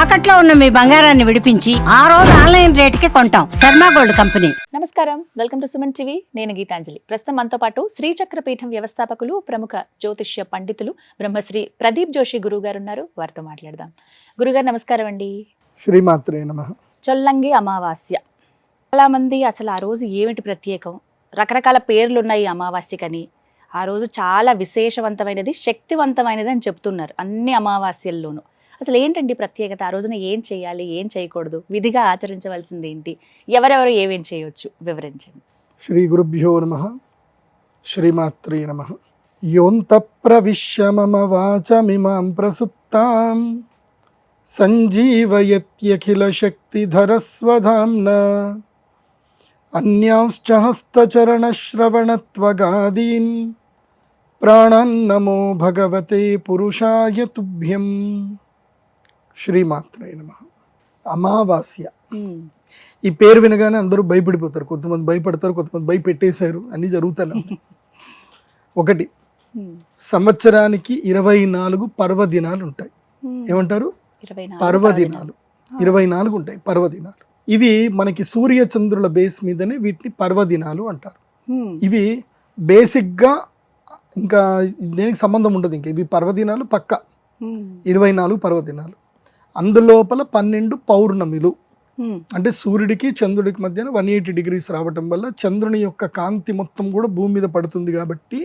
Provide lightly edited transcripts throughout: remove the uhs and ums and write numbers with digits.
తాకట్లో ఉన్న మీ బంగారాన్ని విడిపించి ఆ రోజు ఆన్లైన్ రేటుకి కొంటాం. Sharma gold company. నమస్కారం, వెల్కమ్ టు సుమన్ టీవీ. నేను గీతాంజలి. ప్రస్తుతం మనతో పాటు శ్రీచక్ర పీఠం వ్యవస్థాపకులు, ప్రముఖ జ్యోతిష్య పండితులు బ్రహ్మశ్రీ ప్రదీప్ జోషి గురువు గారు ఉన్నారు. వారితో మాట్లాడదాం. గురుగారు నమస్కారం అండి. శ్రీమాత్రే నమః. చొల్లంగి అమావాస్య, చాలా మంది అసలు ఆ రోజు ఏమిటి ప్రత్యేకం, రకరకాల పేర్లు ఉన్నాయి అమావాస్యకని. ఆ రోజు చాలా విశేషవంతమైనది, శక్తివంతమైనది అని చెప్తున్నారు అన్ని అమావాస్యల్లోనూ. అసలు ఏంటండి ప్రత్యేకత? ఆ రోజున ఏం చేయాలి, ఏం చేయకూడదు, విధిగా ఆచరించవలసింది ఏంటి, ఎవరెవరు ఏమేం చేయొచ్చు వివరించండి. శ్రీ గురుభ్యో నమః. శ్రీమాత్రే నమః. యోంత ప్రవిశ్య మమ వాచమిమాం ప్రసుప్తాం సంజీవయత్యఖిల శక్తిధరస్వధామ్నా అన్యాంశ్చ హస్తచరణశ్రవణత్వగాదీన్ ప్రాణాన్నమో భగవతే పురుషాయ తుభ్యం. శ్రీమాత్రే నమః. అమావాస్య ఈ పేరు వినగానే అందరూ భయపడిపోతారు. కొంతమంది భయపడతారు, కొంతమంది భయపెట్టేశారు. అన్నీ జరుగుతానే ఉన్నాయి. ఒకటి, సంవత్సరానికి 24 పర్వదినాలు ఉంటాయి. ఏమంటారు? పర్వదినాలు 24 ఉంటాయి. పర్వదినాలు ఇవి మనకి సూర్య చంద్రుల బేస్ మీదనే వీటిని పర్వదినాలు అంటారు. ఇవి బేసిక్గా ఇంకా దేనికి సంబంధం ఉండదు. ఇంకా ఇవి పర్వదినాలు పక్క 24 పర్వదినాలు. అందులోపల 12 పౌర్ణమిలు. అంటే సూర్యుడికి చంద్రుడికి మధ్యన 180 degrees రావటం వల్ల చంద్రుని యొక్క కాంతి మొత్తం కూడా భూమి మీద పడుతుంది. కాబట్టి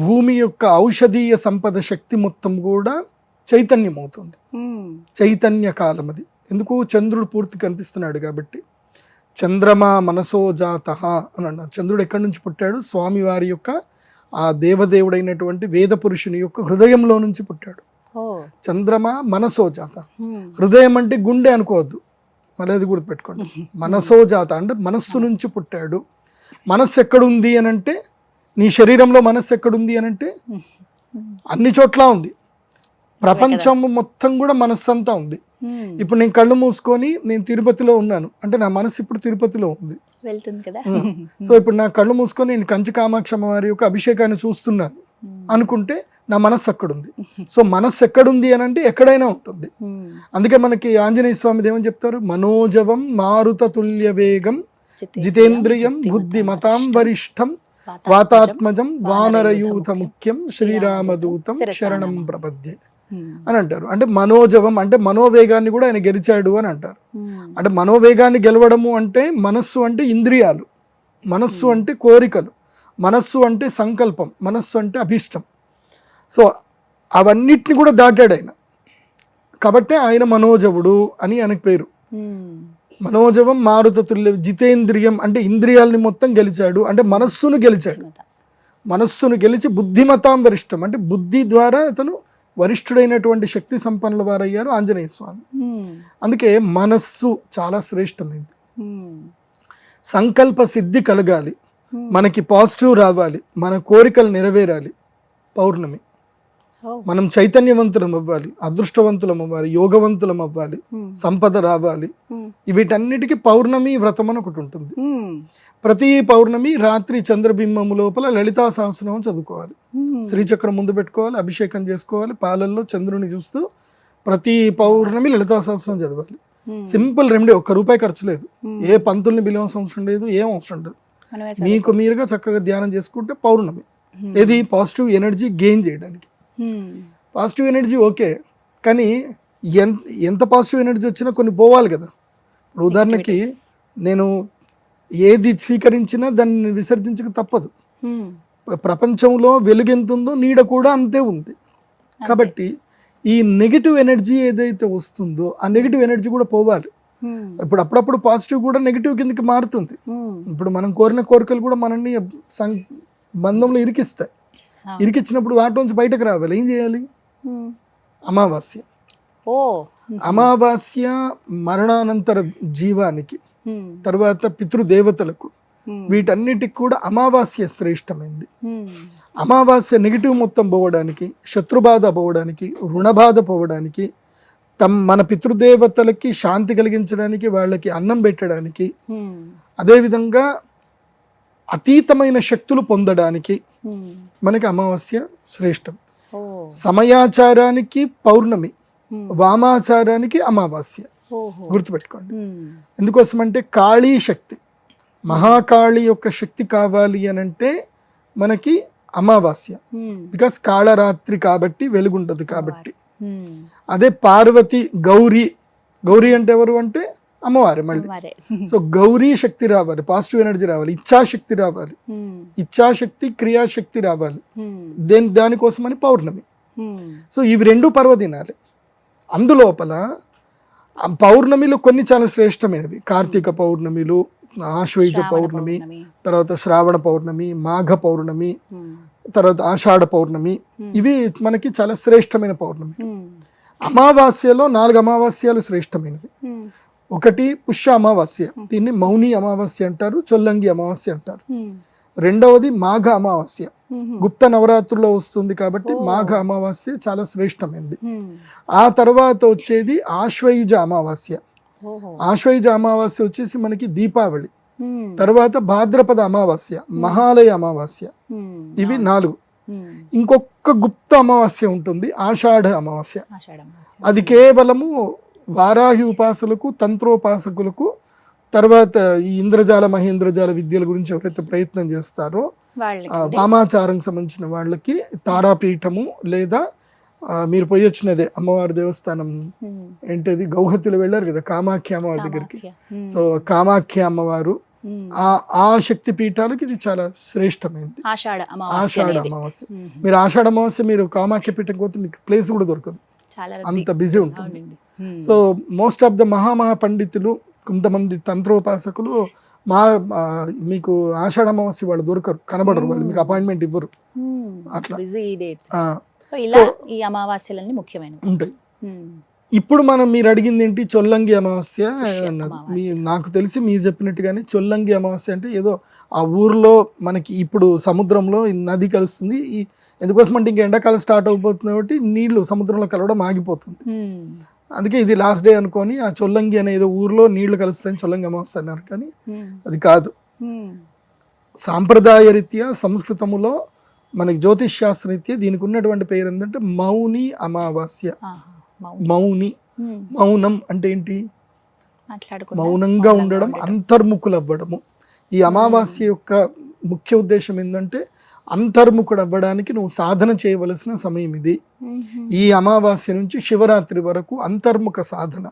భూమి యొక్క ఔషధీయ సంపద శక్తి మొత్తం కూడా చైతన్యం అవుతుంది. చైతన్య కాలం అది. ఎందుకు? చంద్రుడు పూర్తి కనిపిస్తున్నాడు కాబట్టి. చంద్రమా మనసో జాతః అని అన్నారు. చంద్రుడు ఎక్కడి నుంచి పుట్టాడు? స్వామివారి యొక్క ఆ దేవదేవుడైనటువంటి వేద పురుషుని యొక్క హృదయంలో నుంచి పుట్టాడు. చంద్రమా మనసో జాత. హృదయం అంటే గుండె అనుకోవద్దు, మళ్ళీ అది గుర్తుపెట్టుకోండి. మనసో జాత అంటే మనస్సు నుంచి పుట్టాడు. మనస్సు ఎక్కడుంది అని అంటే, నీ శరీరంలో మనస్సు ఎక్కడుంది అని అంటే అన్ని చోట్ల ఉంది. ప్రపంచం మొత్తం కూడా మనస్సు అంతా ఉంది. ఇప్పుడు నేను కళ్ళు మూసుకొని నేను తిరుపతిలో ఉన్నాను అంటే నా మనసు ఇప్పుడు తిరుపతిలో ఉంది. సో ఇప్పుడు నా కళ్ళు మూసుకొని నేను కంచి కామాక్షమ్మ వారి యొక్క అభిషేకాన్ని చూస్తున్నాను అనుకుంటే నా మనస్సు అక్కడుంది. సో మనస్సు ఎక్కడుంది అని అంటే ఎక్కడైనా ఉంటుంది. అందుకే మనకి ఆంజనేయ స్వామి ఏమని చెప్తారు? మనోజవం మారుత తుల్య వేగం జితేంద్రియం బుద్ధిమతాం వరిష్టం వాతాత్మజం వానరయూథ ముఖ్యం శ్రీరామదూతం శరణం ప్రపద్యే అని అంటారు. అంటే మనోజవం అంటే మనోవేగాన్ని కూడా ఆయన గెలిచాడు అని అంటారు. అంటే మనోవేగాన్ని గెలవడము అంటే మనస్సు అంటే ఇంద్రియాలు, మనస్సు అంటే కోరికలు, మనస్సు అంటే సంకల్పం, మనస్సు అంటే అభిష్టం. సో అవన్నిటిని కూడా దాటాడు ఆయన. కాబట్టి ఆయన మనోజవుడు అని ఆయనకు పేరు. మనోజవం మారుత తుల్య జితేంద్రియం అంటే ఇంద్రియాలని మొత్తం గెలిచాడు. అంటే మనస్సును గెలిచాడు. మనస్సును గెలిచి బుద్ధిమతాం వరిష్టం అంటే బుద్ధి ద్వారా అతను వరిష్ఠుడైనటువంటి శక్తి సంపన్నుల వారయ్యారు ఆంజనేయ స్వామి. అందుకే మనస్సు చాలా శ్రేష్టమైంది. సంకల్ప సిద్ధి కలగాలి, మనకి పాజిటివ్ రావాలి, మన కోరికలు నెరవేరాలి. పౌర్ణమి మనం చైతన్యవంతులం అవ్వాలి, అదృష్టవంతులం అవ్వాలి, యోగవంతులం అవ్వాలి, సంపద రావాలి. వీటన్నిటికీ పౌర్ణమి వ్రతం అని ఒకటి ఉంటుంది. ప్రతి పౌర్ణమి రాత్రి చంద్రబింబము లోపల లలితా సహస్రనామం చదువుకోవాలి. శ్రీచక్రం ముందు పెట్టుకోవాలి, అభిషేకం చేసుకోవాలి, పాలల్లో చంద్రుని చూస్తూ ప్రతి పౌర్ణమి లలితా సహస్రం చదవాలి. సింపుల్ రెమెడీ, ₹1 ఖర్చు లేదు. ఏ పంతుల్ని పిలవాల్సిన అవసరం లేదు, ఏం అవసరం లేదు. మీకు మీరుగా చక్కగా ధ్యానం చేసుకుంటే పౌర్ణమి. ఏది? పాజిటివ్ ఎనర్జీ గెయిన్ చేయడానికి. పాజిటివ్ ఎనర్జీ ఓకే, కానీ ఎంత పాజిటివ్ ఎనర్జీ వచ్చినా కొన్ని పోవాలి కదా. ఇప్పుడు ఉదాహరణకి నేను ఏది స్వీకరించినా దాన్ని విసర్జించక తప్పదు. ప్రపంచంలో వెలుగు ఎంత ఉందో నీడ కూడా అంతే ఉంది. కాబట్టి ఈ నెగిటివ్ ఎనర్జీ ఏదైతే వస్తుందో ఆ నెగిటివ్ ఎనర్జీ కూడా పోవాలి. ఇప్పుడు అప్పుడప్పుడు పాజిటివ్ కూడా నెగిటివ్ కిందకి మారుతుంది. ఇప్పుడు మనం కోరిన కోరికలు కూడా మనల్ని బంధంలో ఇరికిస్తాయి. ఇరికిచ్చినప్పుడు వాటిలోంచి బయటకు రావాలి. ఏం చేయాలి? అమావాస్య. అమావాస్య మరణానంతర జీవానికి, తర్వాత పితృదేవతలకు, వీటన్నిటికి కూడా అమావాస్య శ్రేష్టమైంది. అమావాస్య నెగిటివ్ మొత్తం పోవడానికి, శత్రుబాధ పోవడానికి, రుణబాధ పోవడానికి, మన పితృదేవతలకి శాంతి కలిగించడానికి, వాళ్ళకి అన్నం పెట్టడానికి, అదేవిధంగా అతీతమైన శక్తులు పొందడానికి మనకి అమావాస్య శ్రేష్టం. సమయాచారానికి పౌర్ణమి, వామాచారానికి అమావాస్య, ఓహో. గుర్తుపెట్టుకోండి. ఎందుకోసం అంటే కాళీ శక్తి, మహాకాళి యొక్క శక్తి కావాలి అని అంటే మనకి అమావాస్య, బికాస్ కాళరాత్రి కాబట్టి వెలుగుంటది కాబట్టి. అదే పార్వతి గౌరీ, గౌరీ అంటే ఎవరు అంటే అమ్మవారి మళ్ళీ. సో గౌరీ శక్తి రావాలి, పాజిటివ్ ఎనర్జీ రావాలి, ఇచ్ఛాశక్తి రావాలి, ఇచ్ఛాశక్తి క్రియాశక్తి రావాలి. దానికోసమని పౌర్ణమి. సో ఇవి రెండు పర్వదినాలే. అందులోపల పౌర్ణమిలు కొన్ని చాలా శ్రేష్టమైనవి. కార్తీక పౌర్ణమిలు, ఆశ్వయుజ పౌర్ణమి, తర్వాత శ్రావణ పౌర్ణమి, మాఘ పౌర్ణమి, తర్వాత ఆషాఢ పౌర్ణమి, ఇవి మనకి చాలా శ్రేష్టమైన పౌర్ణమి. అమావాస్యలో 4 అమావాస్యలు శ్రేష్టమైనవి. ఒకటి పుష్య అమావాస్య, దీన్ని మౌని అమావాస్య అంటారు, చొల్లంగి అమావాస్య అంటారు. రెండవది మాఘ అమావాస్య, గుప్త నవరాత్రుల్లో వస్తుంది కాబట్టి మాఘ అమావాస్య చాలా శ్రేష్టమైనది. ఆ తర్వాత వచ్చేది ఆశ్వయుజ అమావాస్య. ఆశ్వయుజ అమావాస్య వచ్చేసి మనకి దీపావళి. తర్వాత భాద్రపద అమావాస్య, మహాలయ అమావాస్య, ఇవి 4. ఇంకొక గుప్త అమావాస్య ఉంటుంది, ఆషాఢ అమావాస్య. అది కేవలము వారాహి ఉపాసకులకు, తంత్రోపాసకులకు, తర్వాత ఈ ఇంద్రజాల మహేంద్రజాల విద్యల గురించి ఎవరైతే ప్రయత్నం చేస్తారో వామాచారం సంబంధించిన వాళ్ళకి తారాపీఠము, లేదా మీరు పోయి వచ్చినదే అమ్మవారి దేవస్థానం ఏంటది గౌహతిలో వెళ్ళారు కదా కామాఖ్య అమ్మవారి దగ్గరికి. సో కామాఖ్య అమ్మవారు, ఆ శక్తి పీఠాలకి ఇది చాలా శ్రేష్టమైనది ఆషాఢ అమావాస్య. మీరు ఆషాఢ అమావాస్య మీరు కామాఖ్య పీఠం పోతే మీకు ప్లేస్ కూడా దొరకదు, అంత బిజీ ఉంటుంది. సో మోస్ట్ ఆఫ్ ద మహా పండితులు, కొంతమంది తంత్రోపాసకులు మీకు ఆషాఢ అమావాస్య వాళ్ళు దొరకరు, కనబడరు, వాళ్ళు మీకు అపాయింట్మెంట్ ఇవ్వరు. అట్లా ఈ అమావాస్యలన్నీ ముఖ్యమైనవి ఉంటాయి. ఇప్పుడు మీరు అడిగింది ఏంటి, చొల్లంగి అమావాస్య అన్నారు. నాకు తెలిసి మీరు చెప్పినట్టుగానే చొల్లంగి అమావాస్య అంటే ఏదో ఆ ఊర్లో మనకి ఇప్పుడు సముద్రంలో నది కలుస్తుంది. ఎందుకోసం అంటే ఇంకా ఎండాకాలం స్టార్ట్ అయిపోతుంది కాబట్టి నీళ్లు సముద్రంలో కలవడం ఆగిపోతుంది. అందుకే ఇది లాస్ట్ డే అనుకొని ఆ చొల్లంగి అనే ఏదో ఊర్లో నీళ్లు కలుస్తాయని చొల్లంగి అమావాస్య అన్నారు, కానీ అది కాదు. సాంప్రదాయ రీత్యా సంస్కృతములో మనకి జ్యోతిష్ శాస్త్ర రీత్యా దీనికి ఉన్నటువంటి పేరు ఏంటంటే మౌని అమావాస్య. మౌని, మౌనం అంటే ఏంటి, మౌనంగా ఉండడం, అంతర్ముఖులు అవ్వడము. ఈ అమావాస్య యొక్క ముఖ్య ఉద్దేశం ఏంటంటే అంతర్ముఖుడు అవ్వడానికి నువ్వు సాధన చేయవలసిన సమయం ఇది. ఈ అమావాస్య నుంచి శివరాత్రి వరకు అంతర్ముఖ సాధన,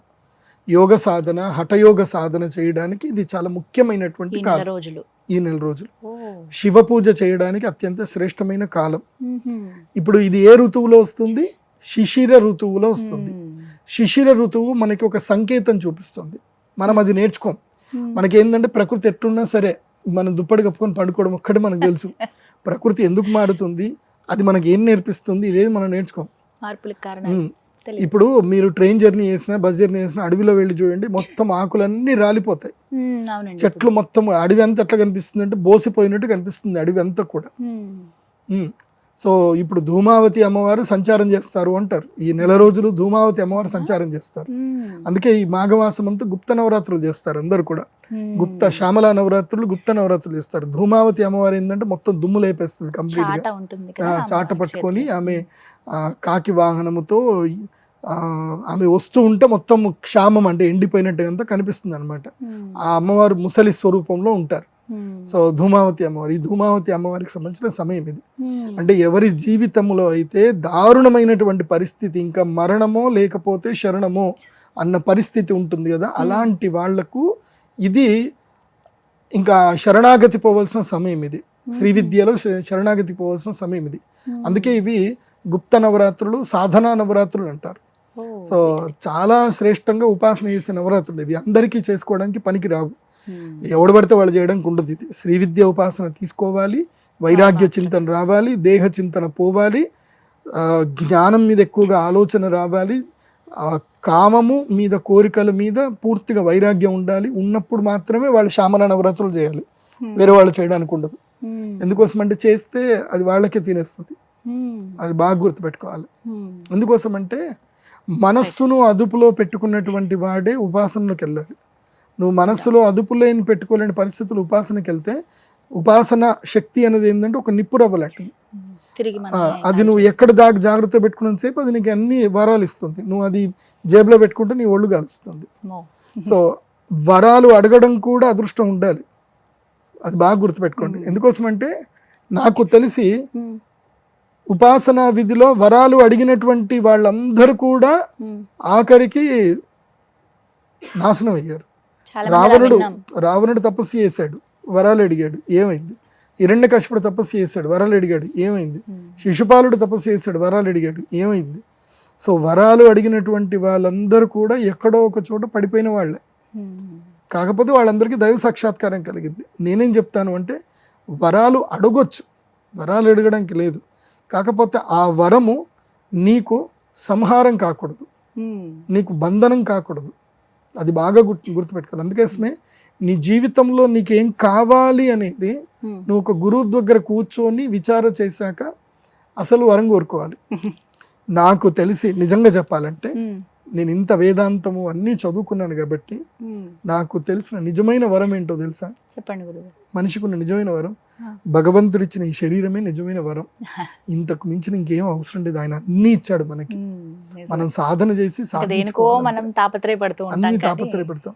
యోగ సాధన, హఠయోగ సాధన చేయడానికి ఇది చాలా ముఖ్యమైనటువంటి కాలం. ఈ 4 రోజులు శివ పూజ చేయడానికి అత్యంత శ్రేష్టమైన కాలం. ఇప్పుడు ఇది ఏ ఋతువులో వస్తుంది, శిశిర ఋతువులో వస్తుంది. శిశిర ఋతువు మనకి ఒక సంకేతం చూపిస్తుంది, మనం అది నేర్చుకోం. మనకి ఏంటంటే ప్రకృతి ఎట్లున్నా సరే మనం దుప్పటి కప్పుకొని పండుకోవడం ఒక్కటి మనకు తెలుసు. ప్రకృతి ఎందుకు మారుతుంది, అది మనకి ఏం నేర్పిస్తుంది, ఇదేది మనం నేర్చుకోం. ఇప్పుడు మీరు ట్రైన్ జర్నీ చేసినా, బస్ జర్నీ చేసినా, అడవిలో వెళ్ళి చూడండి, మొత్తం ఆకులన్నీ రాలిపోతాయి, చెట్లు మొత్తం, అడవి అంతా ఎట్లా కనిపిస్తుంది అంటే బోసిపోయినట్టు కనిపిస్తుంది అడవి అంతా కూడా. సో ఇప్పుడు ధూమావతి అమ్మవారు సంచారం చేస్తారు అంటారు. ఈ 4 రోజులు ధూమావతి అమ్మవారు సంచారం చేస్తారు. అందుకే ఈ మాఘమాసం అంతా గుప్త నవరాత్రులు చేస్తారు అందరు కూడా. గుప్త శ్యామల నవరాత్రులు, గుప్త నవరాత్రులు చేస్తారు. ధూమావతి అమ్మవారు ఏంటంటే మొత్తం దుమ్ము లేపేస్తుంది కంప్లీట్ గా. చాట పట్టుకొని ఆమె కాకి వాహనముతో ఆమె వస్తూ ఉంటే మొత్తం క్షామం అంటే ఎండిపోయినట్టుగా కనిపిస్తుంది అనమాట. ఆ అమ్మవారు ముసలి స్వరూపంలో ఉంటారు. సో ధూమావతి అమ్మవారు, ఈ ధూమావతి అమ్మవారికి సంబంధించిన సమయం ఇది. అంటే ఎవరి జీవితంలో అయితే దారుణమైనటువంటి పరిస్థితి, ఇంకా మరణమో లేకపోతే శరణమో అన్న పరిస్థితి ఉంటుంది కదా, అలాంటి వాళ్లకు ఇది ఇంకా శరణాగతి పోవాల్సిన సమయం ఇది. శ్రీ విద్యలో శరణాగతి పోవాల్సిన సమయం ఇది. అందుకే ఇవి గుప్త నవరాత్రులు, సాధనా నవరాత్రులు అంటారు. సో చాలా శ్రేష్టంగా ఉపాసన చేసే నవరాత్రులు ఇవి. అందరికీ చేసుకోవడానికి పనికి రావు, ఎవడు పడితే వాళ్ళు చేయడానికి ఉండదు. ఇది శ్రీ విద్య ఉపాసన తీసుకోవాలి, వైరాగ్య చింతన రావాలి, దేహ చింతన పోవాలి, జ్ఞానం మీద ఎక్కువగా ఆలోచన రావాలి, కామము మీద, కోరికల మీద పూర్తిగా వైరాగ్యం ఉండాలి. ఉన్నప్పుడు మాత్రమే వాళ్ళు శ్యామల నవరాత్రులు చేయాలి, వేరే వాళ్ళు చేయడానికి ఉండదు. ఎందుకోసం అంటే చేస్తే అది వాళ్ళకే తినేస్తుంది, అది బాగా గుర్తుపెట్టుకోవాలి. ఎందుకోసం అంటే మనస్సును అదుపులో పెట్టుకున్నటువంటి వాడే ఉపాసనలోకి వెళ్ళాలి. నువ్వు మనస్సులో అదుపులేని పెట్టుకోలేని పరిస్థితులు ఉపాసనకి వెళ్తే, ఉపాసన శక్తి అనేది ఏంటంటే ఒక నిప్పురవ్వ లాంటిది. తిరిగి అది నువ్వు ఎక్కడ దాకా జాగ్రత్త పెట్టుకున్నంత సేపు అది నీకు అన్ని వరాలు ఇస్తుంది. నువ్వు అది జేబులో పెట్టుకుంటే నీ ఒళ్ళు కాలుస్తుంది. సో వరాలు అడగడం కూడా అదృష్టం ఉండాలి, అది బాగా గుర్తుపెట్టుకోండి. ఎందుకోసమంటే నాకు తెలిసి ఉపాసనా విధిలో వరాలు అడిగినటువంటి వాళ్ళందరూ కూడా ఆఖరికి నాశనం అయ్యారు. రావణుడు తపస్సు చేశాడు, వరాలు అడిగాడు, ఏమైంది? హిరణ్యకశిపుడు తపస్సు చేశాడు, వరాలు అడిగాడు, ఏమైంది? శిశుపాలుడు తపస్సు చేశాడు, వరాలు అడిగాడు, ఏమైంది? సో వరాలు అడిగినటువంటి వాళ్ళందరూ కూడా ఎక్కడో ఒక చోట పడిపోయిన వాళ్ళే. కాకపోతే వాళ్ళందరికీ దైవ సాక్షాత్కారం కలిగింది. నేనేం చెప్తాను అంటే వరాలు అడగొచ్చు, వరాలు అడగడానికి లేదు. కాకపోతే ఆ వరము నీకు సంహారం కాకూడదు, నీకు బంధనం కాకూడదు. అది బాగా గుర్తుపెట్టుకోవాలి. అందుకోసమే నీ జీవితంలో నీకేం కావాలి అనేది నువ్వు ఒక గురువు దగ్గర కూర్చొని విచార చేశాక అసలు వరం కోరుకోవాలి. నాకు తెలిసి నిజంగా చెప్పాలంటే నేను ఇంత వేదాంతము అన్నీ చదువుకున్నాను కాబట్టి నాకు తెలిసిన నిజమైన వరం ఏంటో తెలుసా? చెప్పండి గురువు. మనిషికున్న నిజమైన వరం భగవంతుడు ఇచ్చిన ఈ శరీరమే నిజమైన వరం. ఇంతకు మించిన ఇంకేం అవసరం లేదు. ఆయన అన్ని ఇచ్చాడు మనకి. మనం సాధన చేసి మనం అన్ని తాపత్రయపడతాం.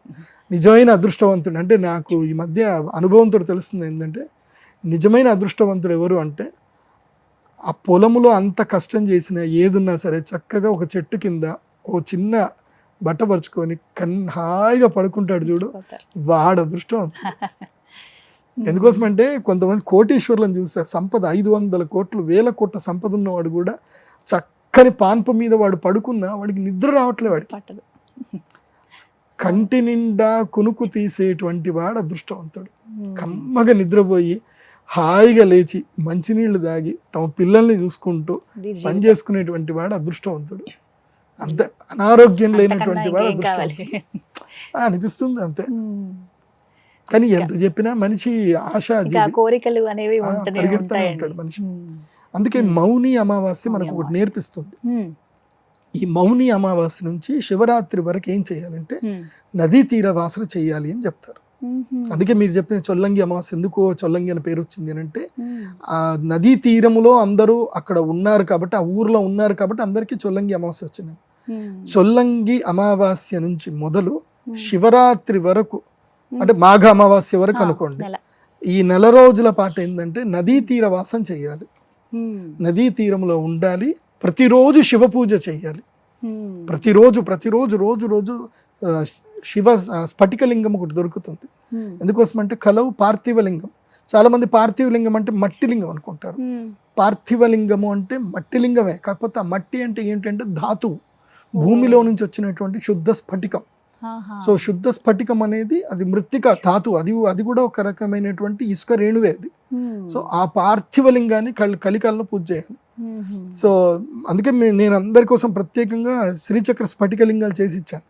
నిజమైన అదృష్టవంతుడు అంటే నాకు ఈ మధ్య అనుభవంతో తెలుస్తుంది ఏంటంటే నిజమైన అదృష్టవంతుడు ఎవరు అంటే ఆ పొలములో అంత కష్టం చేసిన ఏదున్నా సరే చక్కగా ఒక చెట్టు కింద ఓ చిన్న బట్ట పరుచుకొని హాయిగా పడుకుంటాడు చూడు, వాడు అదృష్టం. ఎందుకోసం అంటే కొంతమంది కోటీశ్వరులను చూస్తే సంపద 500 కోట్లు 1000 కోట్ల సంపద ఉన్నవాడు కూడా చక్కని పాన్పు మీద వాడు పడుకున్నా వాడికి నిద్ర రావట్లే. వాడికి కంటి నిండా కునుకు తీసేటువంటి వాడు అదృష్టవంతుడు. కమ్మగా నిద్రపోయి హాయిగా లేచి మంచినీళ్లు తాగి తమ పిల్లల్ని చూసుకుంటూ పని చేసుకునేటువంటి వాడు అదృష్టవంతుడు. అంత అనారోగ్యం లేనటువంటి వాడు అదృష్టవంతుడు అనిపిస్తుంది అంతే. కానీ ఎంత చెప్పినా మనిషి ఆశ కోరికలు అనేవి పరిగెడుతూనే ఉంటాడు మనిషి. అందుకే మౌని అమావాస్య మనకు ఒకటి నేర్పిస్తుంది. ఈ మౌని అమావాస్య నుంచి శివరాత్రి వరకు ఏం చేయాలంటే నదీ తీర వాసన చేయాలి అని చెప్తారు. అందుకే మీరు చెప్పిన చొల్లంగి అమావాస్య ఎందుకో చొల్లంగి అని పేరు వచ్చింది అని అంటే ఆ నదీ తీరములో అందరూ అక్కడ ఉన్నారు కాబట్టి, ఆ ఊర్లో ఉన్నారు కాబట్టి అందరికీ చొల్లంగి అమావాస్య వచ్చింది. చొల్లంగి అమావాస్య నుంచి మొదలు శివరాత్రి వరకు అంటే మాఘ అమావాస్య వరకు అనుకోండి, ఈ నెల రోజుల పాటు ఏంటంటే నదీ తీర వాసం చేయాలి, నదీ తీరంలో ఉండాలి, ప్రతిరోజు శివ పూజ చేయాలి. ప్రతిరోజు రోజు రోజు శివ స్ఫటికలింగం ఒకటి దొరుకుతుంది. ఎందుకోసం అంటే కలవు పార్థివలింగం. చాలా మంది పార్థివలింగం అంటే మట్టి లింగం అనుకుంటారు. పార్థివలింగము అంటే మట్టి లింగమే, కాకపోతే ఆ మట్టి అంటే ఏంటంటే ధాతువు, భూమిలో నుంచి వచ్చినటువంటి శుద్ధ స్ఫటికం. సో శుద్ధ స్ఫటికం అనేది అది మృత్తిక ధాతువు, అది కూడా ఒక రకమైనటువంటి ఇసుక రేణువే అది. సో ఆ పార్థివలింగాన్ని కలికాలలో పూజ చేయాలి. సో అందుకే నేను అందరి కోసం ప్రత్యేకంగా శ్రీచక్ర స్ఫటికలింగాలు చేసి ఇచ్చాను.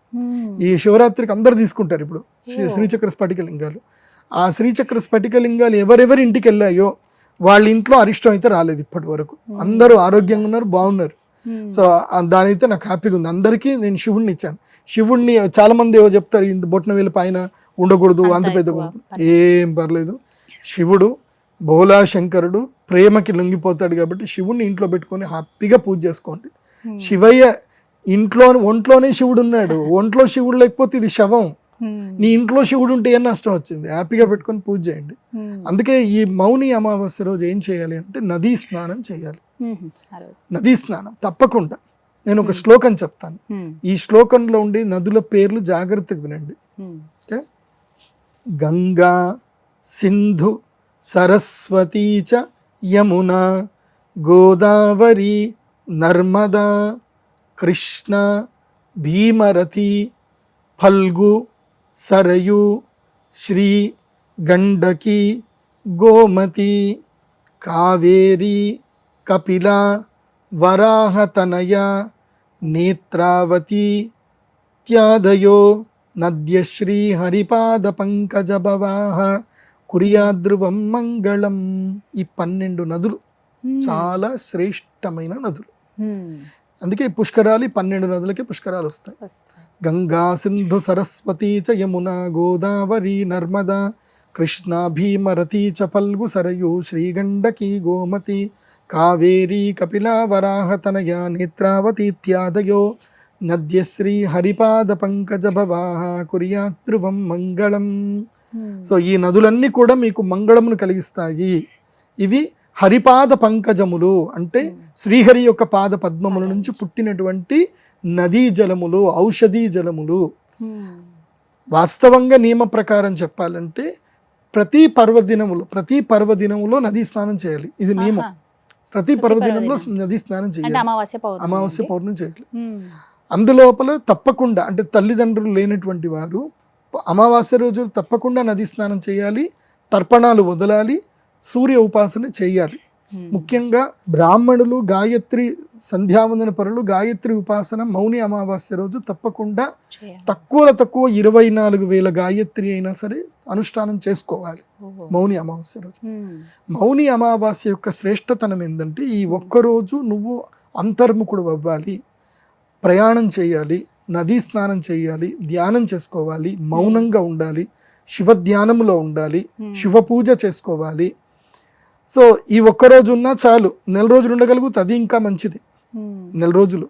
ఈ శివరాత్రికి అందరు తీసుకుంటారు ఇప్పుడు శ్రీచక్ర స్ఫటికలింగాలు. ఆ శ్రీచక్ర స్ఫటికలింగాలు ఎవరెవరి ఇంటికి వెళ్ళాయో వాళ్ళ ఇంట్లో అరిష్టం అయితే రాలేదు ఇప్పటి వరకు. అందరూ ఆరోగ్యంగా ఉన్నారు, బాగున్నారు. సో దానైతే నాకు హ్యాపీగా ఉంది. అందరికీ నేను శివుడిని ఇచ్చాను. శివుడిని చాలా మంది ఏవో చెప్తారు ఇంత బొట్టిన వేలు పైన ఉండకూడదు, అంత పెద్ద ఏం పర్లేదు. శివుడు భోలా శంకరుడు ప్రేమకి లొంగిపోతాడు కాబట్టి శివుడిని ఇంట్లో పెట్టుకొని హ్యాపీగా పూజ చేసుకోండి. శివయ్య ఒంట్లోనే శివుడు ఉన్నాడు, ఒంట్లో శివుడు లేకపోతే ఇది శవం. నీ ఇంట్లో శివుడు ఉంటే ఏం నష్టం వచ్చింది? హ్యాపీగా పెట్టుకొని పూజ చేయండి. అందుకే ఈ మౌని అమావాస్య రోజు ఏం చేయాలి అంటే నదీ స్నానం చేయాలి. నదీ స్నానం తప్పకుండా. నేను ఒక శ్లోకం చెప్తాను, ఈ శ్లోకంలో ఉండే నదుల పేర్లు జాగ్రత్తగా వినండి. గంగా, సింధు, సరస్వతీ చ యమునా, గోదావరి, నర్మదా, కృష్ణ, భీమరథి, ఫల్గు, సరయు, శ్రీ, గండకి, గోమతి, కావేరి, కపిల, వరాహతనయ, నేత్రావతి త్యాదయో నద్యశ్రీ హరిపాద పంకజ భవాహ కుర్యాద్రువం మంగళం. ఈ 12 నదులు చాలా శ్రేష్టమైన నదులు. అందుకే పుష్కరాలు 12 నదులకి పుష్కరాలు వస్తాయి. గంగా, సింధు, సరస్వతి చ యమునా, గోదావరి, నర్మదా, కృష్ణ, భీమరథి చ ఫల్గు, సరయు, శ్రీగండకి, గోమతి, కావేరీ కపిలా వరాహ తనయా నేత్రావతి ఇత్యాదయో నద్యశ్రీ హరిపాద పంకజ భవాహ కుర్యాతృవం మంగళం. సో ఈ నదులన్నీ కూడా మీకు మంగళమును కలిగిస్తాయి. ఇవి హరిపాద పంకజములు అంటే శ్రీహరి యొక్క పాద పద్మముల నుంచి పుట్టినటువంటి నదీ జలములు, ఔషధీ జలములు. వాస్తవంగా నియమ ప్రకారం చెప్పాలంటే ప్రతి పర్వదినములో నదీ స్నానం చేయాలి. ఇది నియమం. ప్రతి పర్వదినంలో నదీ స్నానం చేయాలి. అమావాస్య పౌర్ణమి చేయాలి. అందులోపల తప్పకుండా అంటే తల్లిదండ్రులు లేనటువంటి వారు అమావాస్య రోజు తప్పకుండా నదీ స్నానం చేయాలి, తర్పణాలు వదలాలి, సూర్య ఉపాసన చేయాలి. ముఖ్యంగా బ్రాహ్మణులు, గాయత్రి సంధ్యావందన పరులు గాయత్రి ఉపాసన మౌని అమావాస్య రోజు తప్పకుండా తక్కువ 24,000 గాయత్రి అయినా సరే అనుష్ఠానం చేసుకోవాలి మౌని అమావాస్య రోజు. మౌని అమావాస్య యొక్క శ్రేష్టతనం ఏంటంటే ఈ ఒక్కరోజు నువ్వు అంతర్ముఖుడు అవ్వాలి, ప్రయాణం చేయాలి, నదీ స్నానం చేయాలి, ధ్యానం చేసుకోవాలి, మౌనంగా ఉండాలి, శివ ధ్యానంలో ఉండాలి, శివ పూజ చేసుకోవాలి. సో ఈ ఒక్కరోజు ఉన్నా చాలు, నెల రోజులు ఉండగలుగుతుంది, అది ఇంకా మంచిది. నెల రోజులు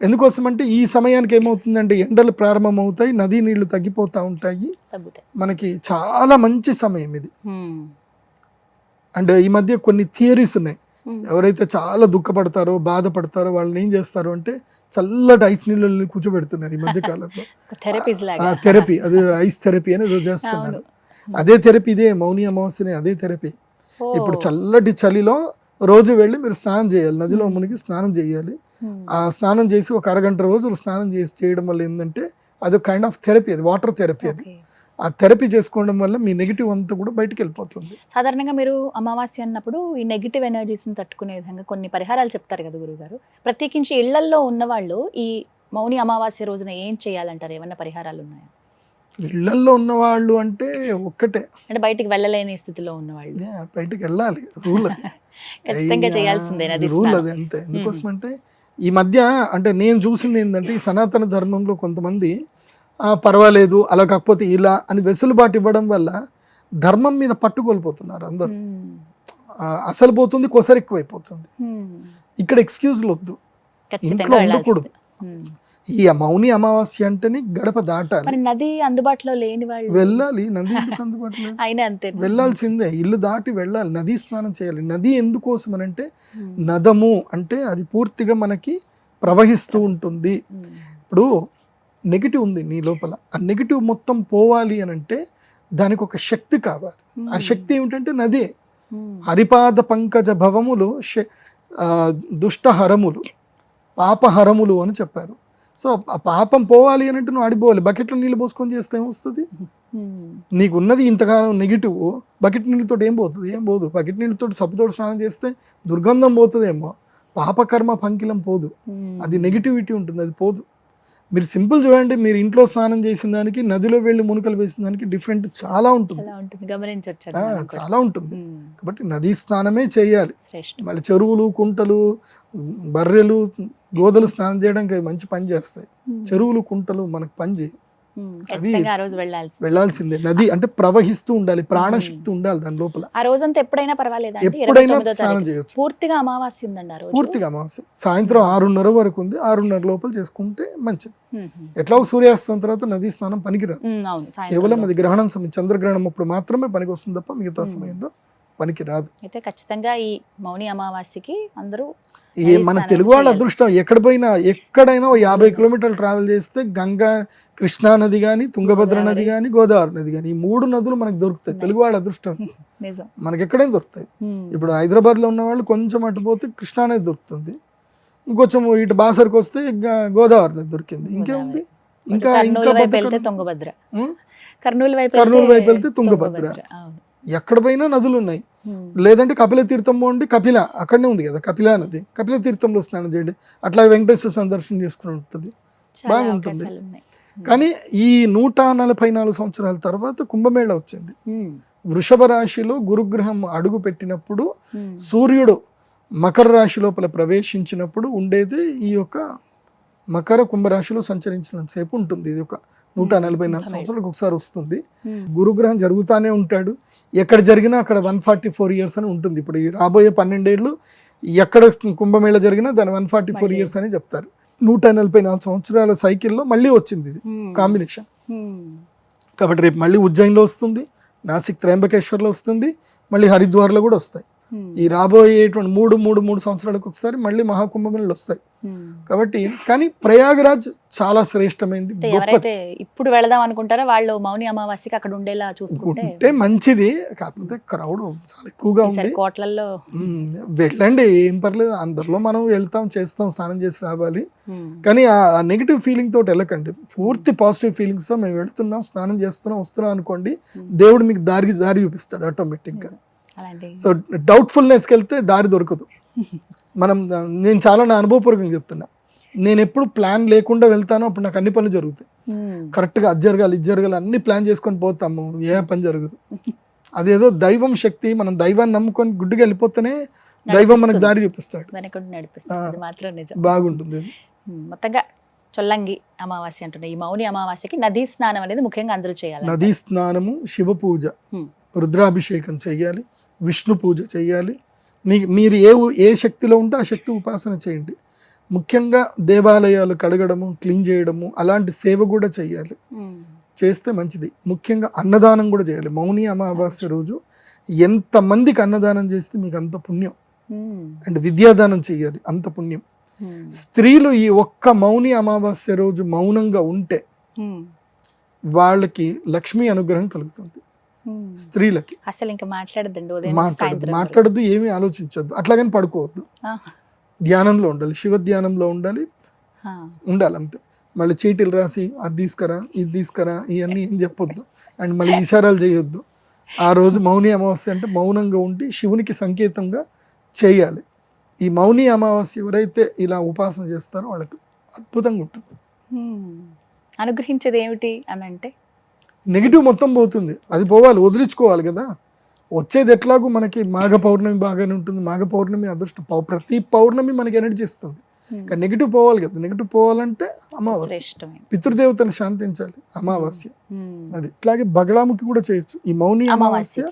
ఎందుకోసం అంటే ఈ సమయానికి ఏమవుతుందంటే ఎండలు ప్రారంభమవుతాయి, నదీ నీళ్లు తగ్గిపోతూ ఉంటాయి, మనకి చాలా మంచి సమయం ఇది. అండ్ ఈ మధ్య కొన్ని థియరీస్ ఉన్నాయి. ఎవరైతే చాలా దుఃఖపడతారో బాధపడతారో వాళ్ళని ఏం చేస్తారు అంటే చల్లటి ఐస్ నీళ్ళని కూర్చోబెడుతున్నారు ఈ మధ్య కాలంలో. థెరపీ, అది ఐస్ థెరపీ అని ఏదో చేస్తున్నారు. అదే థెరపీ, ఇదే మౌని అమావాస్యనే అదే థెరపీ. ఇప్పుడు చల్లటి చలిలో రోజు వెళ్ళి మీరు స్నానం చేయాలి, నదిలో మునిగి స్నానం చేయాలి. ఆ స్నానం చేసి ఒక అరగంట రోజులు స్నానం చేయడం వల్ల ఏంటంటే అది కైండ్ ఆఫ్ థెరపీ, అది వాటర్ థెరపీ. అది ఆ థెరపీ చేసుకోవడం వల్ల మీ నెగిటివ్ అంతా కూడా బయటకు వెళ్ళిపోతుంది. సాధారణంగా మీరు అమావాస్య అన్నప్పుడు ఈ నెగిటివ్ ఎనర్జీస్ని తట్టుకునే విధంగా కొన్ని పరిహారాలు చెప్తారు కదా గురుగారు. ప్రత్యేకించి ఇళ్లల్లో ఉన్నవాళ్ళు ఈ మౌని అమావాస్య రోజున ఏం చేయాలంటారు? ఏమన్నా పరిహారాలు ఉన్నాయా? ఇళ్లల్లో ఉన్నవాళ్ళు అంటే ఒక్కటే, అంటే బయటికి వెళ్ళలేని స్థితిలో ఉన్నవాళ్ళు బయటికి వెళ్ళాలి. రూల్ అది, ఖచ్చితంగా చేయాల్సిందే రూల్ అది అంతే. ఎందుకోసం అంటే ఈ మధ్య అంటే నేను చూసింది ఏంటంటే ఈ సనాతన ధర్మంలో కొంతమంది పర్వాలేదు అలా కాకపోతే ఇలా అని వెసులుబాటు ఇవ్వడం వల్ల ధర్మం మీద పట్టు కోల్పోతున్నారు అందరూ. అసలు పోతుంది, కొసరు ఎక్కువైపోతుంది. ఇక్కడ ఎక్స్క్యూజ్లు వద్దు, ఇంట్లో ఉండకూడదు. ఈ మౌని అమావాస్య అంటేనే గడప దాటాలి. నది అందుబాటులో లేని వాళ్ళు వెళ్ళాలి. నది ఎందుకు అందుబాటులో అయినా అంతే, వెళ్ళాల్సిందే. ఇల్లు దాటి వెళ్ళాలి, నదీ స్నానం చేయాలి. నది ఎందుకోసం అని అంటే నదము అంటే అది పూర్తిగా మనకి ప్రవహిస్తూ ఉంటుంది. ఇప్పుడు నెగిటివ్ ఉంది నీ లోపల, ఆ నెగిటివ్ మొత్తం పోవాలి అని అంటే దానికి ఒక శక్తి కావాలి. ఆ శక్తి ఏమిటంటే నదే. హరిపాద పంకజ భవములు దుష్టహరములు పాపహరములు అని చెప్పారు. సో ఆ పాపం పోవాలి అని అంటే నువ్వు ఆడిపోవాలి. బకెట్లో నీళ్ళు పోసుకొని చేస్తే ఏమొస్తుంది? నీకు ఉన్నది ఇంతకాలం నెగిటివ్, బకెట్ నీళ్ళతో ఏం పోతుంది? ఏం పోదు. బకెట్ నీళ్ళతో సబ్బుతో స్నానం చేస్తే దుర్గంధం పోతుందేమో, పాపకర్మ పంకిలం పోదు. అది నెగిటివిటీ ఉంటుంది, అది పోదు. మీరు సింపుల్ చూడండి, మీరు ఇంట్లో స్నానం చేసిన దానికి నదిలో వెళ్ళి మునుకలు వేసిన దానికి డిఫరెంట్ చాలా ఉంటుంది, చాలా ఉంటుంది. కాబట్టి నదీ స్నానమే చేయాలి. మళ్ళీ చెరువులు, కుంటలు, బర్రెలు, గోదలు స్నానం చేయడానికి మంచి పని చేస్తాయి. చెరువులు, కుంటలు మనకు పని చేయి, అవి వెళ్ళాల్సిందే. నది అంటే ప్రవహిస్తూ ఉండాలి, ప్రాణశక్తి ఉండాలి దాని లోపల. ఆ రోజంతా ఎప్పుడైనా పర్వాలేదు, ఎప్పుడైనా స్నానం చేయొచ్చు. పూర్తిగా అమావాస్య ఉందండి, పూర్తిగా అమావాస్య సాయంత్రం 6:30 వరకు ఉంది. 6:30 లోపల చేసుకుంటే మంచిది. ఎట్లా సూర్యాస్తం తర్వాత నదీ స్నానం పనికిరాదు. కేవలం అది గ్రహణం సమయం, చంద్రగ్రహణం అప్పుడు మాత్రమే పనికి వస్తుంది తప్ప మిగతా సమయంలో పనికి రాదు. అయితే ఖచ్చితంగా ఈ మౌని అమావాస్యకి అందరూ మన తెలుగు వాళ్ళ అదృష్టం. ఎక్కడైనా 50 కిలోమీటర్లు ట్రావెల్ చేస్తే గంగా, కృష్ణా నది కానీ, తుంగభద్ర నది కానీ, గోదావరి నది కానీ, ఈ 3 నదులు మనకు దొరుకుతాయి. తెలుగు వాళ్ళ అదృష్టం, మనకి ఎక్కడైనా దొరుకుతాయి. ఇప్పుడు హైదరాబాద్లో ఉన్న వాళ్ళు కొంచెం అటుపోతే కృష్ణా నది దొరుకుతుంది, ఇంకొంచెం ఇటు బాసరికి వస్తే గోదావరి నది దొరికింది. ఇంకేముంది? ఇంకా తుంగభద్ర, కర్నూలు వైపు వెళ్తే తుంగభద్ర. ఎక్కడ పోయినా నదులు ఉన్నాయి. లేదంటే కపిల తీర్థం పోండి, కపిల అక్కడనే ఉంది కదా కపిలా నది, కపిల తీర్థంలో స్నానం చేయండి. అట్లా వెంకటేశ్వర సందర్శనం చేసుకుని ఉంటుంది, బాగుంటుంది. కానీ ఈ 144 సంవత్సరాల తర్వాత కుంభమేళ వచ్చింది. వృషభ రాశిలో గురుగ్రహం అడుగు పెట్టినప్పుడు, సూర్యుడు మకర రాశి లోపల ప్రవేశించినప్పుడు ఉండేది ఈ యొక్క మకర కుంభరాశిలో సంచరించినంతసేపు ఉంటుంది. ఇది ఒక 144 సంవత్సరాలకు ఒకసారి వస్తుంది. గురుగ్రహం జరుగుతూనే ఉంటాడు. ఎక్కడ జరిగినా అక్కడ 144 ఇయర్స్ అని ఉంటుంది. ఇప్పుడు రాబోయే 12 ఏళ్ళు ఎక్కడ కుంభమేళ జరిగినా దాని 144 ఇయర్స్ అని చెప్తారు. 144 సంవత్సరాల సైకిల్లో మళ్ళీ వచ్చింది ఇది కాంబినేషన్. కాబట్టి రేపు మళ్ళీ ఉజ్జయిన్లో వస్తుంది, నాసిక్ త్రయంబకేశ్వర్లో వస్తుంది, మళ్ళీ హరిద్వార్లో కూడా వస్తాయి. ఈ రాబోయేటువంటి మూడు సంవత్సరాలకు ఒకసారి మళ్ళీ మహాకుంభమేళలు వస్తాయి. కాబట్టి కానీ ప్రయాగరాజ్ చాలా శ్రేష్టమైంది, ఎవరైతే ఇప్పుడు వెళదాం అనుకుంటారో వాళ్ళు మౌని అమావాస్యకి అక్కడ ఉండేలా చూసుకుంటే మంచిది. కాకపోతే క్రౌడ్ చాలా ఎక్కువగా ఉంది, కోట్లల్లో. వెళ్ళండి, ఏం పర్లేదు, అందరిలో మనం వెళ్తాం, చేస్తాం, స్నానం చేసి రావాలి. కానీ ఆ నెగిటివ్ ఫీలింగ్ తోటి వెళ్ళకండి, పూర్తి పాజిటివ్ ఫీలింగ్స్ తో మేము వెళ్తున్నాం, స్నానం చేస్తున్నాం, వస్తున్నాం అనుకోండి, దేవుడు మీకు దారి చూపిస్తాడు ఆటోమేటిక్గా. సో డౌట్ఫుల్నెస్కి వెళ్తే దారి దొరకదు. నేను చాలా నా అనుభవపూర్వకంగా చెప్తున్నా, నేను ఎప్పుడు ప్లాన్ లేకుండా వెళ్తానో అప్పుడు నాకు అన్ని పనులు జరుగుతాయి. కరెక్ట్గా అది జరగాలి, ఇది జరగాలి, అన్ని ప్లాన్ చేసుకొని పోతాము, ఏ పని జరగదు. అదేదో దైవం శక్తి, మనం దైవాన్ని నమ్ముకొని గుడ్డిగా వెళ్ళిపోతేనే దైవం మనకు దారి చూపిస్తాడు, బాగుంటుంది. మొత్తంగా చొల్లంగి అమావాస్య అంటున్నాయి. ఈ మౌని అమావాస్యకి నదీ స్నానం అనేది ముఖ్యంగా అందరూ చేయాలి. నదీ స్నానము, శివ పూజ, రుద్రాభిషేకం చెయ్యాలి, విష్ణు పూజ చెయ్యాలి. మీరు ఏ శక్తిలో ఉంటే ఆ శక్తి ఉపాసన చేయండి. ముఖ్యంగా దేవాలయాలు కడగడము, క్లీన్ చేయడము, అలాంటి సేవ కూడా చేయాలి, చేస్తే మంచిది. ముఖ్యంగా అన్నదానం కూడా చేయాలి. మౌని అమావాస్య రోజు ఎంతమందికి అన్నదానం చేస్తే మీకు అంత పుణ్యం. అండ్ విద్యాదానం చేయాలి, అంత పుణ్యం. స్త్రీలు ఈ ఒక్క మౌని అమావాస్య రోజు మౌనంగా ఉంటే వాళ్ళకి లక్ష్మీ అనుగ్రహం కలుగుతుంది. స్త్రీలకి అసలు ఇంకా మాట్లాడద్దు, ఏమీ ఆలోచించద్దు, అట్లాగని పడుకోవద్దు, ధ్యానంలో ఉండాలి, శివ ధ్యానంలో ఉండాలి అంతే. మళ్ళీ చీటీలు రాసి అది తీసుకురా, ఇది తీసుకురా, ఇవన్నీ ఏం చెప్పొద్దు. అండ్ మళ్ళీ ఇషారాలు చేయొద్దు. ఆ రోజు మౌని అమావాస్య అంటే మౌనంగా ఉండి శివునికి సంకేతంగా చేయాలి. ఈ మౌని అమావాస్య ఎవరైతే ఇలా ఉపాసన చేస్తారో వాళ్ళకి అద్భుతంగా ఉంటుంది. అనుగ్రహించేది ఏమిటి అని అంటే నెగిటివ్ మొత్తం పోతుంది, అది పోవాలి, వదిలించుకోవాలి కదా. వచ్చేది ఎట్లాగూ మనకి మాఘ పౌర్ణమి బాగానే ఉంటుంది, మాఘ పౌర్ణమి అదృష్టం, ప్రతి పౌర్ణమి మనకి ఎనర్జీ ఇస్తుంది. కానీ నెగిటివ్ పోవాలి కదా, నెగిటివ్ పోవాలంటే అమావాస్య, పితృదేవతను శాంతించాలి అమావాస్య. అది ఇట్లాగే బగళాముఖి కూడా చేయొచ్చు. ఈ మౌని అమావాస్య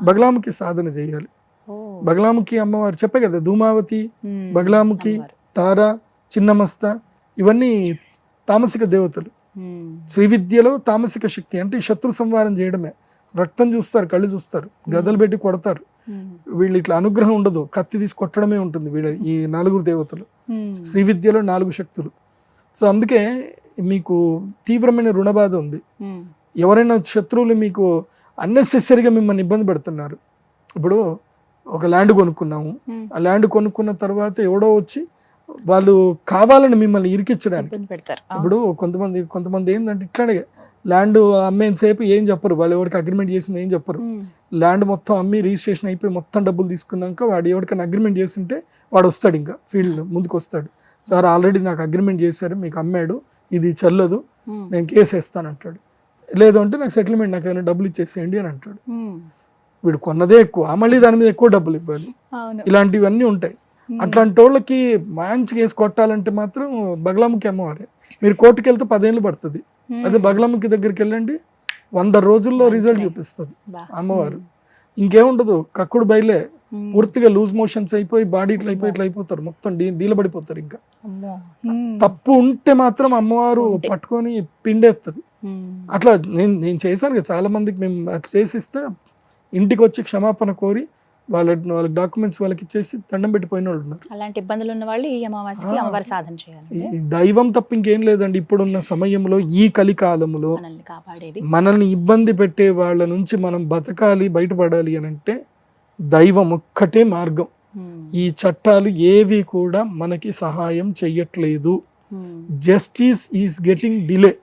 బగళాముఖి సాధన చేయాలి. బగళాముఖి అమ్మవారు చెప్పే కదా, ధూమావతి, బగళాముఖి, తార, చిన్నమస్త, ఇవన్నీ తామసిక దేవతలు. శ్రీ విద్యలో తామసిక శక్తి అంటే శత్రు సంహారం చేయడమే. రక్తం చూస్తారు, కళ్ళు చూస్తారు, గదలు పెట్టి కొడతారు. వీళ్ళు ఇట్లా అనుగ్రహం ఉండదు, కత్తి తీసి కొట్టడమే ఉంటుంది వీళ్ళ ఈ 4 దేవతలు. శ్రీ విద్యలో 4 శక్తులు. సో అందుకే మీకు తీవ్రమైన రుణబాధ ఉంది. ఎవరైనా శత్రువులు మీకు అన్నెసెసరీగా మిమ్మల్ని ఇబ్బంది పెడుతున్నారు. ఇప్పుడు ఒక ల్యాండ్ కొనుక్కున్నాము, ఆ ల్యాండ్ కొనుక్కున్న తర్వాత ఎవడో వచ్చి వాళ్ళు కావాలని మిమ్మల్ని ఇరికించడానికి ఇప్పుడు కొంతమంది ఏంటంటే ఇట్లానే ల్యాండ్ అమ్మేంతసేపు ఏం చెప్పరు, వాళ్ళు ఎవరికి అగ్రిమెంట్ చేసింది ఏం చెప్పరు. ల్యాండ్ మొత్తం అమ్మి రిజిస్ట్రేషన్ అయిపోయి మొత్తం డబ్బులు తీసుకున్నాక వాడు ఎవరికైనా అగ్రిమెంట్ చేస్తుంటే వాడు వస్తాడు, ఇంకా ఫీల్డ్ ముందుకు వస్తాడు. సార్ ఆల్రెడీ నాకు అగ్రిమెంట్ చేశారు, మీకు అమ్మాడు, ఇది చెల్లదు, నేను కేసు వేస్తాను అంటాడు. లేదు అంటే నాకు సెటిల్మెంట్, నాకు ఏమైనా డబ్బులు ఇచ్చేసేయండి అని అంటాడు. వీడు కొన్నదే ఎక్కువ, మళ్ళీ దాని మీద ఎక్కువ డబ్బులు ఇవ్వాలి, ఇలాంటివన్నీ ఉంటాయి. అట్లాంటి వాళ్ళకి మంచి కేసు కొట్టాలంటే మాత్రం బగళాముఖి అమ్మవారే. మీరు కోర్టుకి వెళ్తే 10 ఏళ్ళు పడుతుంది, అదే బగళాముఖి దగ్గరికి వెళ్ళండి 100 రోజుల్లో రిజల్ట్ చూపిస్తుంది అమ్మవారు. ఇంకేముండదు, కక్కుడు బయలే, పూర్తిగా లూజ్ మోషన్స్ అయిపోయి బాడీ ఇట్లా అయిపోతారు, మొత్తం డీలబడిపోతారు. ఇంకా తప్పు ఉంటే మాత్రం అమ్మవారు పట్టుకొని పిండేస్తుంది. అట్లా నేను చేశాను కదా, చాలా మందికి మేము అట్లా చేసిస్తే ఇంటికి వచ్చి క్షమాపణ కోరి వాళ్ళకి డాక్యుమెంట్స్ వాళ్ళకి ఇచ్చేసి దండం పెట్టిపోయిన వాళ్ళు ఉన్నారు. అలాంటి ఇబ్బందులు ఉన్న వాళ్ళు ఈ అమావాస్యకి అమ్మవారి సాధన చేయాలి. దైవం తప్ప ఇంకేం లేదండి. ఇప్పుడున్న సమయంలో ఈ కలికాలంలో మనల్ని ఇబ్బంది పెట్టే వాళ్ళ నుంచి మనం బతకాలి, బయటపడాలి అని అంటే దైవం ఒక్కటే మార్గం. ఈ చట్టాలు ఏవి కూడా మనకి సహాయం చెయ్యట్లేదు. Justice is getting delay.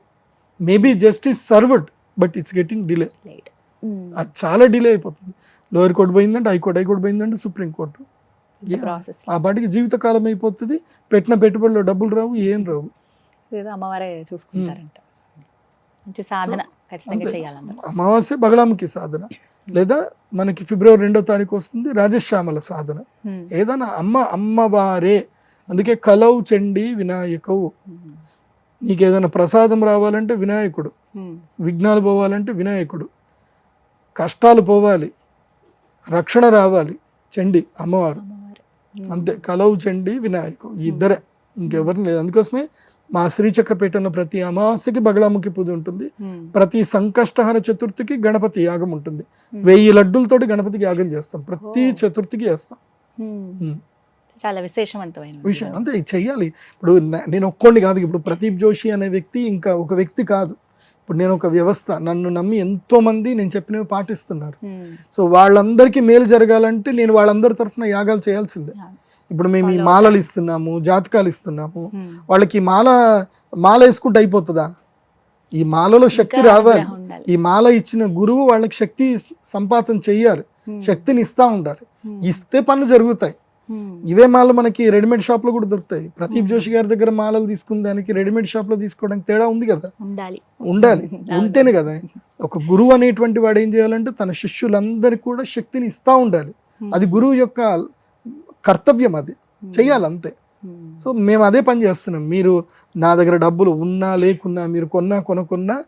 Maybe justice served but it's getting delay. అది చాలా డిలే అయిపోతుంది. లోయర్ కోర్టు పోయిందంటే హైకోర్టు పోయిందంటే సుప్రీంకోర్టు. ఆ పాటికి జీవితకాలం అయిపోతుంది. పెట్టిన పెట్టుబడిలో డబ్బులు రావు, ఏం రావు. అమ్మవారే చూసుకుంటారంట. మంచి సాధన ఖచ్చితంగా చేయాలి. అమావాస్య బగళాముఖి సాధన, లేదా మనకి ఫిబ్రవరి 2వ తారీఖు వస్తుంది రాజశ్యామల సాధన. ఏదైనా అమ్మవారే. అందుకే కలౌ చండి వినాయకవు. నీకు ఏదైనా ప్రసాదం రావాలంటే వినాయకుడు, విఘ్నాలు పోవాలంటే వినాయకుడు, కష్టాలు పోవాలి, రక్షణ రావాలి, చండి అమ్మవారు. అంతే. కలవు చండి వినాయకు ఈ ఇద్దరే, ఇంకెవరిని లేదు. అందుకోసమే మా శ్రీచక్రపీఠంలో ప్రతి అమావాస్యకి బగళాముఖి పూజ ఉంటుంది, ప్రతి సంకష్టహర చతుర్థికి గణపతి యాగం ఉంటుంది. 1000 లడ్డులతోటి గణపతికి యాగం చేస్తాం, ప్రతి చతుర్థికి చేస్తాం. చాలా విశేషవంతమైన విషయం అంతే, ఇది చెయ్యాలి. ఇప్పుడు నేను ఒక్కోండి కాదు, ఇప్పుడు ప్రదీప్ జోషి అనే వ్యక్తి ఇంకా ఒక వ్యక్తి కాదు. ఇప్పుడు నేను ఒక వ్యవస్థ, నన్ను నమ్మి ఎంతో మంది నేను చెప్పినవి పాటిస్తున్నారు. సో వాళ్ళందరికీ మేలు జరగాలంటే నేను వాళ్ళందరి తరఫున యాగాలు చేయాల్సిందే. ఇప్పుడు మేము ఈ మాలలు ఇస్తున్నాము, జాతకాలు ఇస్తున్నాము, వాళ్ళకి మాల వేసుకుంటే అయిపోతుందా? ఈ మాలలో శక్తి రావాలి. ఈ మాల ఇచ్చిన గురువు వాళ్ళకి శక్తి సంపాదన చెయ్యాలి, శక్తిని ఇస్తా ఉండాలి. ఇస్తే పనులు జరుగుతాయి. ఇవే మాలలు మనకి రెడీమేడ్ షాప్ లో కూడా దొరుకుతాయి. ప్రదీప్ జోషి గారి దగ్గర మాలలు తీసుకున్న దానికి రెడీమేడ్ షాప్ లో తీసుకోవడానికి తేడా ఉంది కదా. ఉండాలి, ఉంటేనే కదా. ఒక గురువు అనేటువంటి వాడు ఏం చేయాలంటే తన శిష్యులందరికీ కూడా శక్తిని ఇస్తా ఉండాలి. అది గురువు యొక్క కర్తవ్యం, అది చెయ్యాలి అంతే. సో మేము అదే పని చేస్తున్నాం. మీరు నా దగ్గర డబ్బులు ఉన్నా లేకున్నా, మీరు కొనుక్కున్నా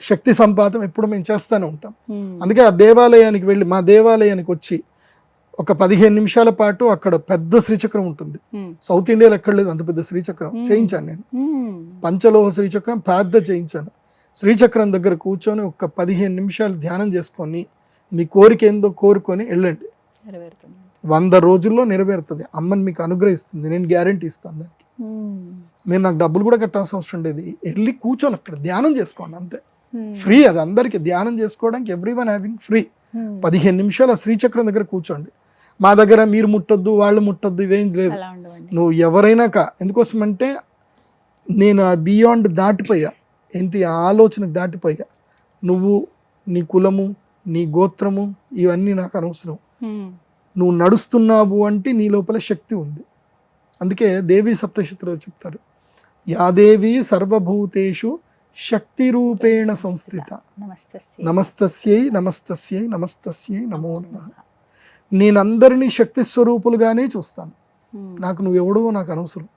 శక్తి సంపాదన ఎప్పుడు మేము చేస్తూనే ఉంటాం. అందుకే ఆ దేవాలయానికి వెళ్ళి, మా దేవాలయానికి వచ్చి ఒక 15 నిమిషాల పాటు అక్కడ పెద్ద శ్రీచక్రం ఉంటుంది. సౌత్ ఇండియాలో ఎక్కడ లేదు అంత పెద్ద శ్రీచక్రం. చేయించాను నేను, పంచలోహ శ్రీచక్రం పెద్ద చేయించాను. శ్రీచక్రం దగ్గర కూర్చొని ఒక 15 నిమిషాలు ధ్యానం చేసుకొని మీ కోరిక ఏందో కోరుకొని వెళ్ళండి. 100 రోజుల్లో నెరవేరుతుంది. అమ్మని మీకు అనుగ్రహిస్తుంది, నేను గ్యారంటీ ఇస్తాను దానికి. మీరు నాకు డబ్బులు కూడా కట్టాల్సిన అవసరం లేదు. వెళ్ళి కూర్చొని అక్కడ ధ్యానం చేసుకోండి అంతే. ఫ్రీ, అది అందరికీ ధ్యానం చేసుకోవడానికి ఎవ్రీవన్ హ్యావింగ్ ఫ్రీ. 15 నిమిషాలు ఆ శ్రీచక్రం దగ్గర కూర్చోండి. మా దగ్గర మీరు ముట్టొద్దు, వాళ్ళు ముట్టొద్దు, ఇవేం లేదు. నువ్వు ఎవరైనా ఎందుకోసం అంటే నేను ఆ బియాండ్ దాటిపోయా, ఏంటి ఆలోచనకు దాటిపోయా. నువ్వు, నీ కులము, నీ గోత్రము ఇవన్నీ నాకు అనవసరం. నువ్వు నడుస్తున్నావు అంటే నీ లోపల శక్తి ఉంది. అందుకే దేవి సప్తశతిలో చెప్తారు, యాదేవి సర్వభూతేషు శక్తి రూపేణ సంస్థిత, నమస్తస్యై నమస్తస్యై నమస్తస్యై నమో నమః. నేనందరినీ శక్తి స్వరూపులుగానే చూస్తాను. నాకు నువ్వెవడో నాకు అనవసరం.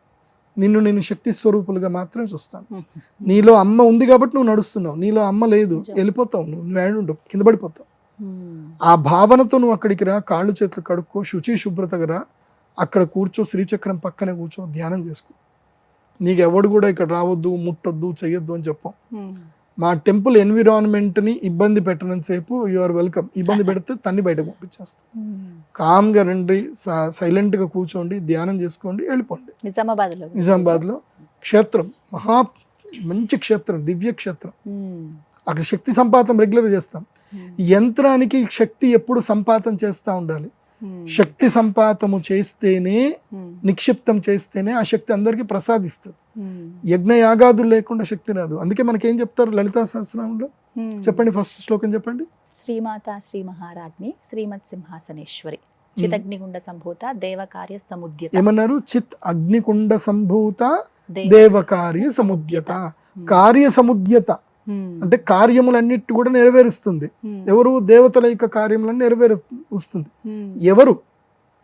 నేను శక్తి స్వరూపులుగా మాత్రమే చూస్తాను. నీలో అమ్మ ఉంది కాబట్టి నువ్వు నడుస్తున్నావు, నీలో అమ్మ లేదు వెళ్ళిపోతావు, నువ్వు ఏడుండవు, కింద పడిపోతావు. ఆ భావనతో నువ్వు అక్కడికి రా, కాళ్ళు చేతులు కడుక్కో, శుచి శుభ్రతగా రా, అక్కడ కూర్చో, శ్రీచక్రం పక్కనే కూర్చో, ధ్యానం చేసుకో. నీకు ఎవడు కూడా ఇక్కడ రావద్దు, ముట్టొద్దు, చెయ్యొద్దు అని చెప్పాం. మా టెంపుల్ ఎన్విరాన్మెంట్ని ఇబ్బంది పెట్టనంతసేపు యు ఆర్ వెల్కమ్. ఇబ్బంది పెడితే తన్ని బయటకు పంపించేస్తాం. కామ్గా రండి, సైలెంట్గా కూర్చోండి, ధ్యానం చేసుకోండి, వెళ్ళిపోండి. నిజామాబాద్లో క్షేత్రం, మంచి క్షేత్రం, దివ్య క్షేత్రం. అక్కడ శక్తి సంపాదన రెగ్యులర్గా చేస్తాం. యంత్రానికి శక్తి ఎప్పుడు సంపాదన చేస్తూ ఉండాలి. శక్తి సంపాతము చేస్తేనే, నిక్షిప్తం చేస్తేనే ఆ శక్తి అందరికీ ప్రసాదిస్తుంది. యజ్ఞయాగాదులు లేకుండా శక్తి రాదు. అందుకే మనకేం చెప్తారు లలితా సహస్రనామంలో? చెప్పండి, ఫస్ట్ శ్లోకం చెప్పండి. శ్రీమాత శ్రీ మహారాజ్ని శ్రీమత్ సింహాసనేశ్వరి చిత్ అగ్నికుండ సంభూత దేవకార్య సముద్యత. ఏమన్నారు? చిత్ అగ్నికుండ సంభూత దేవకార్య సముద్యత. కార్య సముద్యత అంటే కార్యములన్నిటి కూడా నెరవేరుస్తుంది. ఎవరు? దేవతల యొక్క కార్యములను నెరవేరుస్తుంది.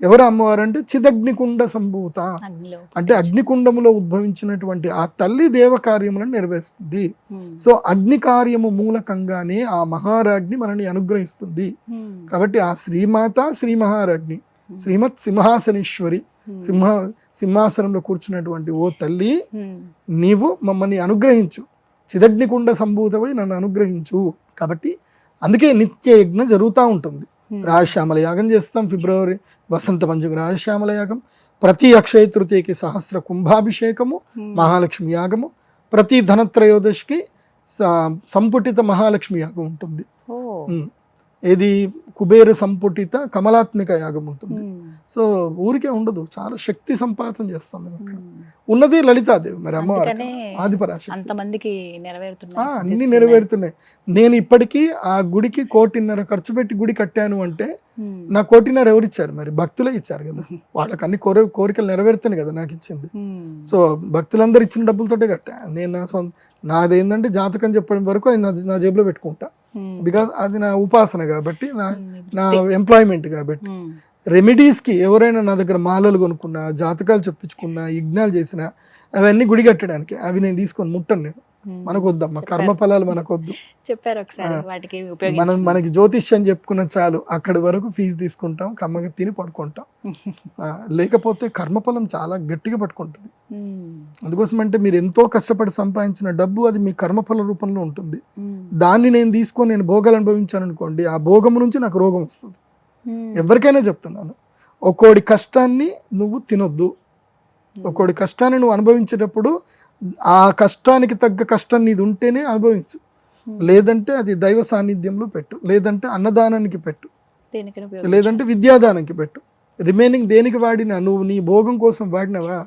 ఎవరు అమ్మవారు అంటే చిదగ్నికుండ సంభూత అంటే అగ్నికుండములో ఉద్భవించినటువంటి ఆ తల్లి దేవ కార్యములను నెరవేరుస్తుంది. సో అగ్ని కార్యము మూలకంగానే ఆ మహారాజ్ని మనల్ని అనుగ్రహిస్తుంది. కాబట్టి ఆ శ్రీమాత శ్రీ మహారాజ్ని, శ్రీమత్ సింహాసనేశ్వరి, సింహాసనంలో కూర్చున్నటువంటి ఓ తల్లి, నీవు మమ్మల్ని అనుగ్రహించు, చిదగ్నికుండ సంభూతమై నన్ను అనుగ్రహించు. కాబట్టి అందుకే నిత్య యజ్ఞం జరుగుతూ ఉంటుంది. రాజశ్యామల యాగం చేస్తాం, ఫిబ్రవరి వసంత పంచమి రాజశ్యామల యాగం, ప్రతి అక్షయ తృతీయకి సహస్ర కుంభాభిషేకము, మహాలక్ష్మి యాగము, ప్రతి ధనత్రయోదశికి సంపుటిత మహాలక్ష్మి యాగం ఉంటుంది. ఏది? కుబేర సంపుటిత కమలాత్మిక యాగం ఉంటుంది. సో ఊరికే ఉండదు, చాలా శక్తి సంపాదన చేస్తాం మేము అక్కడ. ఉన్నది లలితాదేవి, మరి అమ్మవారు ఆదిపరాశక్తి. అన్ని నెరవేరుతున్నాయి. నేను ఇప్పటికీ ఆ గుడికి 1.5 కోటి ఖర్చు పెట్టి గుడి కట్టాను అంటే నా 1.5 కోటి ఎవరిచ్చారు? మరి భక్తులే ఇచ్చారు కదా. వాళ్ళకి అన్ని కోరికలు నెరవేరుతున్నాయి కదా నాకు ఇచ్చింది. సో భక్తులందరూ ఇచ్చిన డబ్బులతోటే కట్టా. నేను నాదేంటంటే జాతకం చెప్పడం వరకు అది నా జేబులో పెట్టుకుంటా. బికాస్ అది నా ఉపాసన కాబట్టి, నా ఎంప్లాయ్మెంట్ కాబట్టి. రెమెడీస్కి ఎవరైనా నా దగ్గర మాలలు కొనుక్కున్నా, జాతకాలు చెప్పించుకున్నా, యజ్ఞాలు చేసినా అవన్నీ గుడి కట్టడానికి, అవి నేను తీసుకొని ముట్టను నేను. మనకు వద్దమ్మా, కర్మ ఫలాలు మనకొద్దు. చెప్పారు ఒకసారి వాటికి మనకి జ్యోతిష్యం చెప్పుకున్న చాలు, అక్కడి వరకు ఫీజు తీసుకుంటాం, కమ్మగా తిని పడుకుంటాం. లేకపోతే కర్మఫలం చాలా గట్టిగా పట్టుకుంటుంది. అందుకోసం అంటే మీరు ఎంతో కష్టపడి సంపాదించిన డబ్బు అది మీ కర్మఫల రూపంలో ఉంటుంది. దాన్ని నేను తీసుకొని నేను భోగాలు అనుభవించాను అనుకోండి, ఆ భోగం నుంచి నాకు రోగం వస్తుంది. ఎవరికైనా చెప్తున్నాను, ఒక్కోడి కష్టాన్ని నువ్వు తినొద్దు. ఒక్కోడి కష్టాన్ని నువ్వు అనుభవించేటప్పుడు ఆ కష్టానికి తగ్గ కష్టం నీది ఉంటేనే అనుభవించు. లేదంటే అది దైవ సాన్నిధ్యంలో పెట్టు, లేదంటే అన్నదానానికి పెట్టు, లేదంటే విద్యాదానానికి పెట్టు. రిమైనింగ్ దేనికి వాడినా నువ్వు నీ భోగం కోసం వాడినవా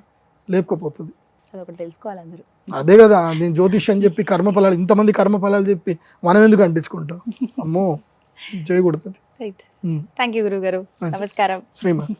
లేకపోతుంది. తెలుసుకోవాలి అందరూ. అదే కదా నేను జ్యోతిష్ అని చెప్పి కర్మఫలాలు, ఇంతమంది కర్మఫలాలు చెప్పి మనం ఎందుకు అంటించుకుంటాం? అమ్మో చేయకూడదు. థ్యాంక్ యూ గురువు గారు. నమస్కారం. శ్రీమాన్.